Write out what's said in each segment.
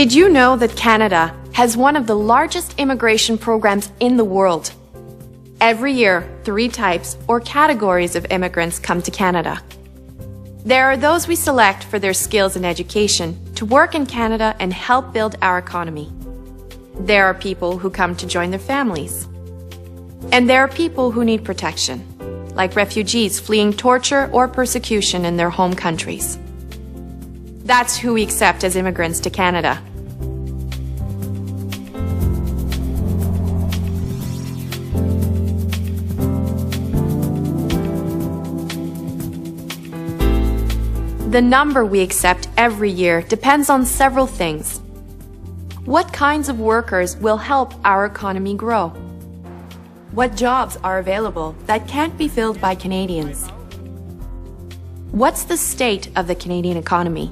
Did you know that Canada has one of the largest immigration programs in the world? Every year, 3 types or categories of immigrants come to Canada. There are those we select for their skills and education to work in Canada and help build our economy. There are people who come to join their families. And there are people who need protection, like refugees fleeing torture or persecution in their home countries. That's who we accept as immigrants to Canada. The number we accept every year depends on several things. What kinds of workers will help our economy grow? What jobs are available that can't be filled by Canadians? What's the state of the Canadian economy?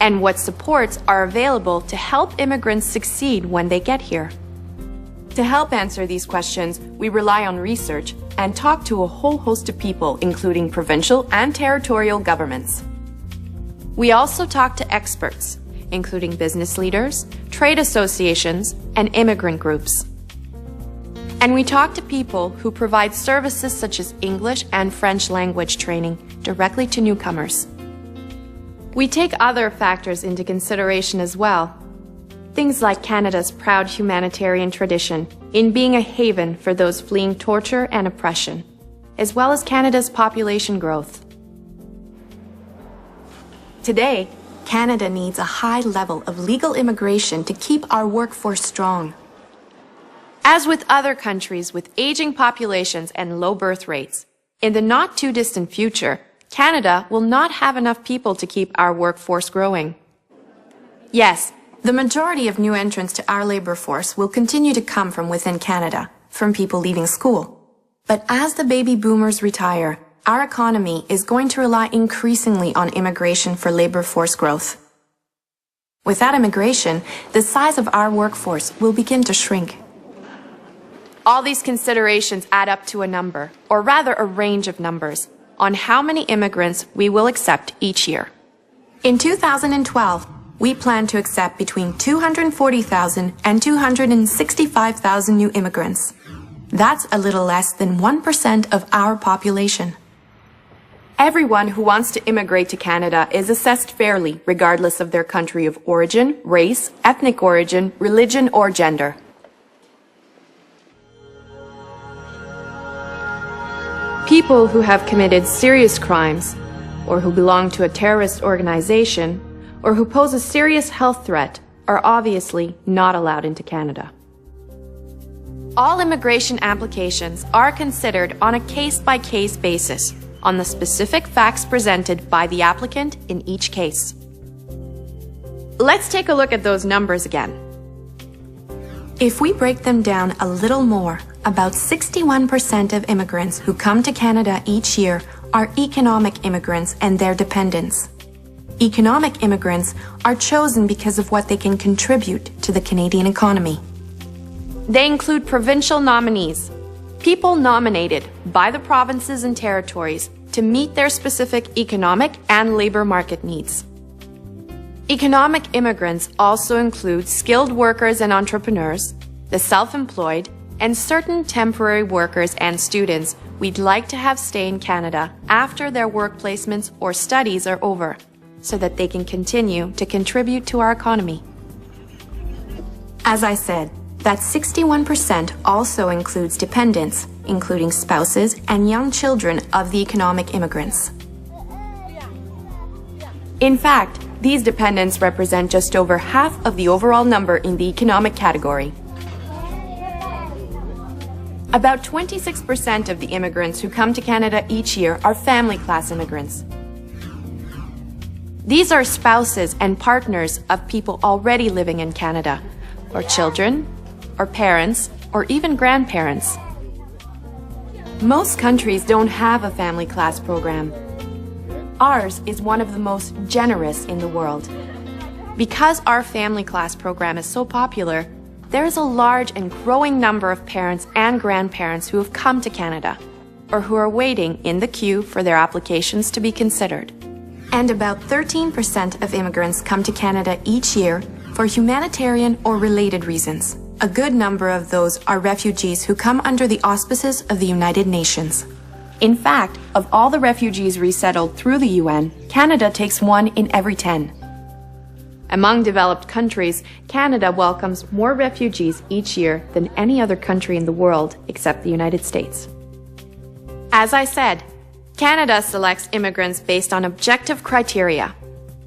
And what supports are available to help immigrants succeed when they get here? To help answer these questions, we rely on research and talk to a whole host of people, including provincial and territorial governments. We also talk to experts, including business leaders, trade associations, and immigrant groups. And we talk to people who provide services such as English and French language training directly to newcomers. We take other factors into consideration as well. Things like Canada's proud humanitarian tradition in being a haven for those fleeing torture and oppression, as well as Canada's population growth. Today, Canada needs a high level of legal immigration to keep our workforce strong. As with other countries with aging populations and low birth rates, in the not-too-distant future, Canada will not have enough people to keep our workforce growing. Yes, the majority of new entrants to our labor force will continue to come from within Canada, from people leaving school. But as the baby boomers retire, our economy is going to rely increasingly on immigration for labor force growth. Without immigration, the size of our workforce will begin to shrink. All these considerations add up to a number, or rather a range of numbers, on how many immigrants we will accept each year. In 2012, we plan to accept between 240,000 and 265,000 new immigrants. That's a little less than 1% of our population. Everyone who wants to immigrate to Canada is assessed fairly, regardless of their country of origin, race, ethnic origin, religion, or gender. People who have committed serious crimes, or who belong to a terrorist organization, or who pose a serious health threat are obviously not allowed into Canada. All immigration applications are considered on a case-by-case basis, on the specific facts presented by the applicant in each case. Let's take a look at those numbers again. If we break them down a little more, about 61% of immigrants who come to Canada each year are economic immigrants and their dependents. Economic immigrants are chosen because of what they can contribute to the Canadian economy. They include provincial nominees, people nominated by the provinces and territories to meet their specific economic and labor market needs. Economic immigrants also include skilled workers and entrepreneurs, the self-employed, and certain temporary workers and students we'd like to have stay in Canada after their work placements or studies are over, so that they can continue to contribute to our economy. As I said, that 61% also includes dependents, including spouses and young children of the economic immigrants. In fact, these dependents represent just over half of the overall number in the economic category. About 26% of the immigrants who come to Canada each year are family class immigrants. These are spouses and partners of people already living in Canada, or children, or parents, or even grandparents. Most countries don't have a family class program. Ours is one of the most generous in the world. Because our family class program is so popular, there is a large and growing number of parents and grandparents who have come to Canada, or who are waiting in the queue for their applications to be considered. And about 13% of immigrants come to Canada each year for humanitarian or related reasons. A good number of those are refugees who come under the auspices of the United Nations. In fact, of all the refugees resettled through the UN, Canada takes 1 in every 10. Among developed countries, Canada welcomes more refugees each year than any other country in the world except the United States. As I said, Canada selects immigrants based on objective criteria: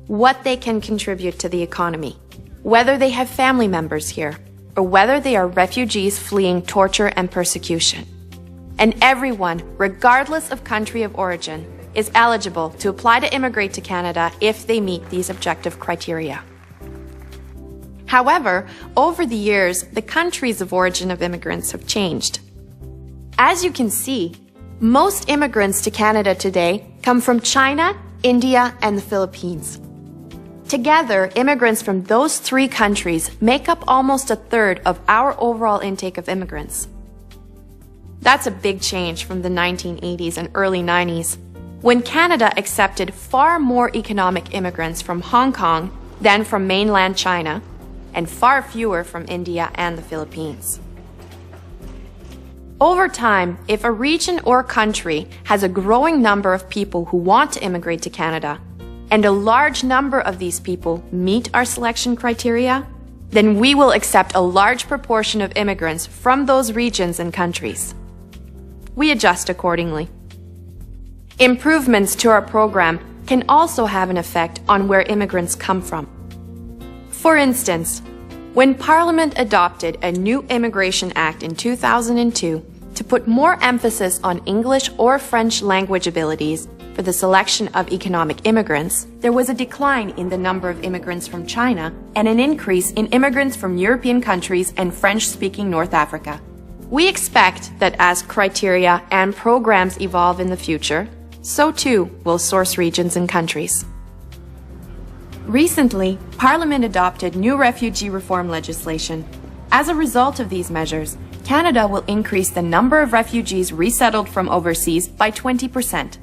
what they can contribute to the economy, whether they have family members here, or whether they are refugees fleeing torture and persecution. And everyone, regardless of country of origin, is eligible to apply to immigrate to Canada if they meet these objective criteria. However, over the years, the countries of origin of immigrants have changed. As you can see, most immigrants to Canada today come from China, India, and the Philippines. Together, immigrants from those 3 countries make up almost a third of our overall intake of immigrants. That's a big change from the 1980s and early 90s, when Canada accepted far more economic immigrants from Hong Kong than from mainland China, and far fewer from India and the Philippines. Over time, if a region or country has a growing number of people who want to immigrate to Canada, and a large number of these people meet our selection criteria, then we will accept a large proportion of immigrants from those regions and countries. We adjust accordingly. Improvements to our program can also have an effect on where immigrants come from. For instance, when Parliament adopted a new Immigration Act in 2002 to put more emphasis on English or French language abilities for the selection of economic immigrants, there was a decline in the number of immigrants from China and an increase in immigrants from European countries and French-speaking North Africa. We expect that as criteria and programs evolve in the future, so too will source regions and countries. Recently, Parliament adopted new refugee reform legislation. As a result of these measures, Canada will increase the number of refugees resettled from overseas by 20%.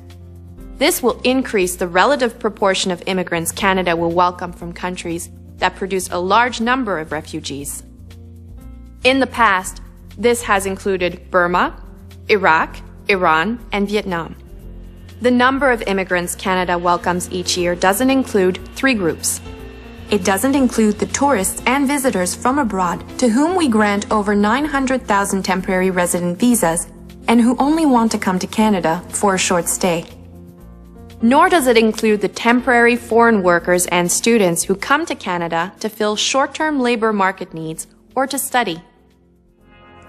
This will increase the relative proportion of immigrants Canada will welcome from countries that produce a large number of refugees. In the past, this has included Burma, Iraq, Iran, and Vietnam. The number of immigrants Canada welcomes each year doesn't include 3 groups. It doesn't include the tourists and visitors from abroad to whom we grant over 900,000 temporary resident visas and who only want to come to Canada for a short stay. Nor does it include the temporary foreign workers and students who come to Canada to fill short-term labor market needs or to study.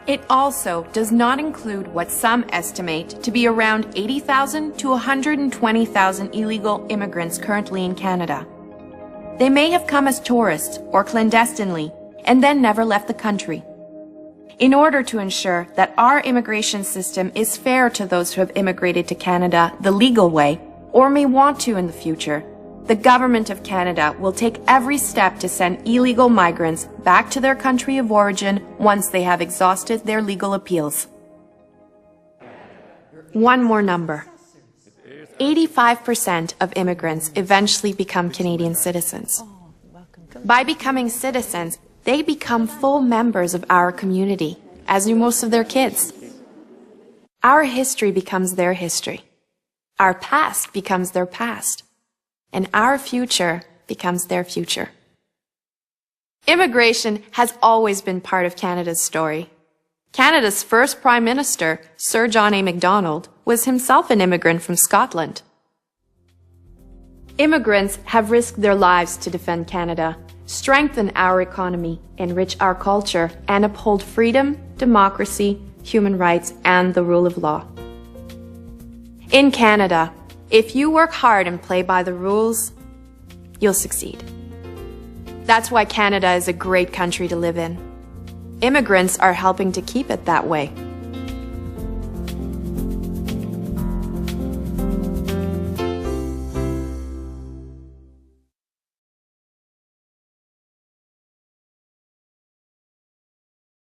It also does not include what some estimate to be around 80,000 to 120,000 illegal immigrants currently in Canada. They may have come as tourists or clandestinely and then never left the country. In order to ensure that our immigration system is fair to those who have immigrated to Canada the legal way or may want to in the future, the Government of Canada will take every step to send illegal migrants back to their country of origin once they have exhausted their legal appeals. One more number. 85% of immigrants eventually become Canadian citizens. By becoming citizens, they become full members of our community, as do most of their kids. Our history becomes their history. Our past becomes their past. And our future becomes their future. Immigration has always been part of Canada's story. Canada's first Prime Minister, Sir John A. Macdonald, was himself an immigrant from Scotland. Immigrants have risked their lives to defend Canada, strengthen our economy, enrich our culture, and uphold freedom, democracy, human rights, and the rule of law. In Canada, if you work hard and play by the rules, you'll succeed. That's why Canada is a great country to live in. Immigrants are helping to keep it that way.